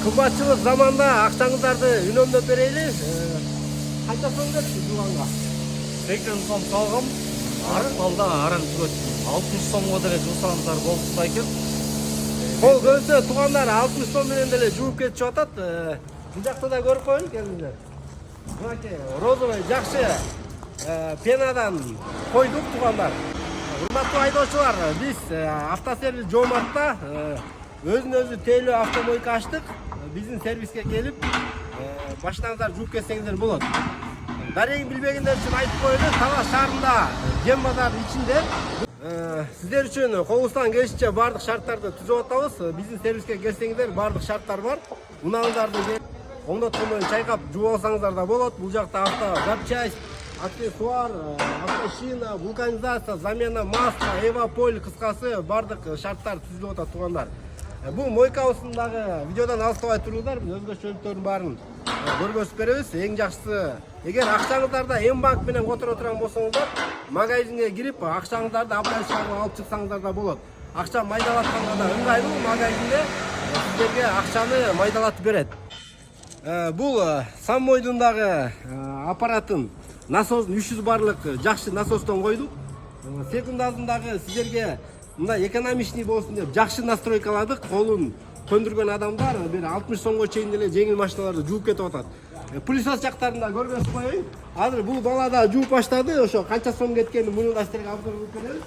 Kımbatçılık zamanda akçаңыздарды үнемдеп берели. Қанша сом кетті жуғанға? 80 сом салғам, арық аран түгет. 60 сомға деле жусаңыздар болса экен. Қол көзі туғандар 60 сом менен деле жууп кетишип атат. Бұл жақта да көріп қойын келіңдер. Мынакей розовый жакшы пенадан койдук туғандар. Урматтуу айдоочулар, биз автосервис Жомартта өзүн-өзү тейлөө автомойка ачтык. Биздин сервиске келип машинаңыздар жууп кетсеңиздер болот. Дарегин билбегендер үчүн айтып коелу, Талас шаарында Жем базарынын ичинде сиздер үчүн колубуздан келишинче бардык шарттарды түзүп атабыз. Биздин сервиске келсеңиздер бардык шарттар бар. Унааңыздарды оңдоткон менен чайкап жууп алсаңыздар да болот. Бул жакта автозапчасть, аксессуар, автошина, вулканизация, замена масла, эваполь, кыскасы бардык шарттар түзүлүп атат тугандар. Бул мойкабыздагы видеодан алыстабай туруңуздар, биз өзгөчөлүктөрдүн баарын көргөзүп беребиз. Эң жакшысы, эгер акчаңыздарда М-банк менен которо турган болсоңуздар, магазинге кирип акчаңыздарды обналичкага алып чыксаңыздар да болот. Акча майдалатканга да ыңгайлуу, магазинде сиздерге акчаны майдалатып берет. Бул саммойдун дагы аппаратын, насостун 300 барлык жакшы насостон койдук. Секундадын дагы сиздерге мындай экономичный болсун деп жакшы настройкаладык. Колун көндүргөн адамдар бир 60 сомго чейин деле жеңил машиналарды жууп кетип атат. Пылесос жактарында көргөзүп коеюн. Азыр бул бала да жууп баштады. Ошо канча сом кеткенин муну да сиздерге обзор кылып беребиз.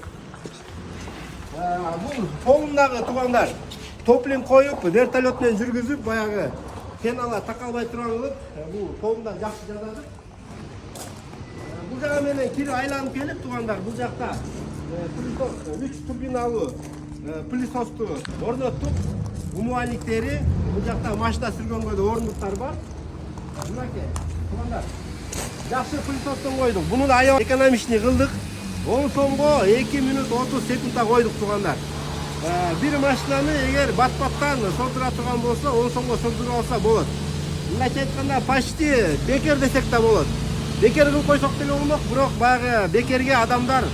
Бул полундагы тугандар топлин коюп, вертолет менен жүргүзүп, баягы пеналар такалбай турган кылып, бул полунда жакшы жазады. Бул жака менен кирип айланып келип тугандар, бул жакта пылесос 3 турбиналуу пылесосту орноттук. Умувальниктери, бул жакта машина сүргөнгө да орнуктар бар. Мынакей, тугандар, жакшы пылесостон койдук. Буну да аябай экономичный кылдык. 10 сомго 2 минут 30 секундда койдук тугандар. Бир машинаны эгер бат-баттан создура турган болсо 10 сомго создуруп алса болот. Мындайча айтканда почти бекер десек да болот. Бекер кылып койсок деле болмок, бирок баягы бекерге адамдар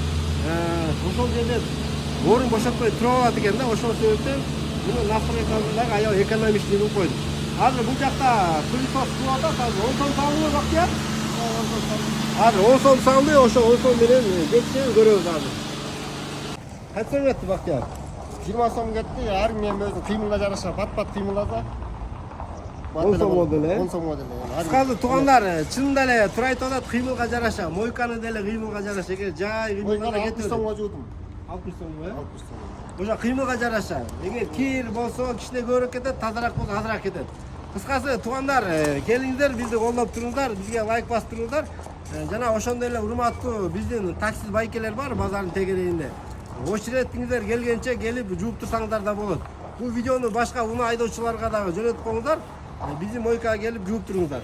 ошол жерде орун бошотпой туруп алат экен да. Ошол себептен муну настройкасында аябай экономичный кылып койдук. Азыр бул жакта пылесос кылып атат, азыр 10 сом салынды Бактияр. Азыр 10 сом салды, ошо 10 сом менен кетишин көрөбүз азыр. Канча сом кетти Бактияр? 20 сом кетти, ар мен өзү кыймылга жараша бат-бат кыймылдаса. 10 сом деле. 10 сом деле. Кызы тугандар, чынында эле туура айтып атат, кыймылга жараша, мойканы деле кыймылга жараша. Эгер жай кыймылга кетти. 60 сомго жуудум. 60 сомго, 60 сом. Ошо кыймылга жараша. Эгер кир болсо, кичине көбүрөөк кетет, тазараак болсо азыраак кетет. Кыскасы тугандар, келиңиздер, бизди колдоп туруңуздар, бизге лайк басып туруңуздар. Жана ошондой эле урматтуу биздин такси байкелер бар базардын тегерегинде. Очередиңиздер келгенче келип жууп турсаңыздар да болот. Бул видеону башка унаа айдоочуларга дагы жөнөтүп коюңуздар. Биздин мойкага келип жууп туруңуздар.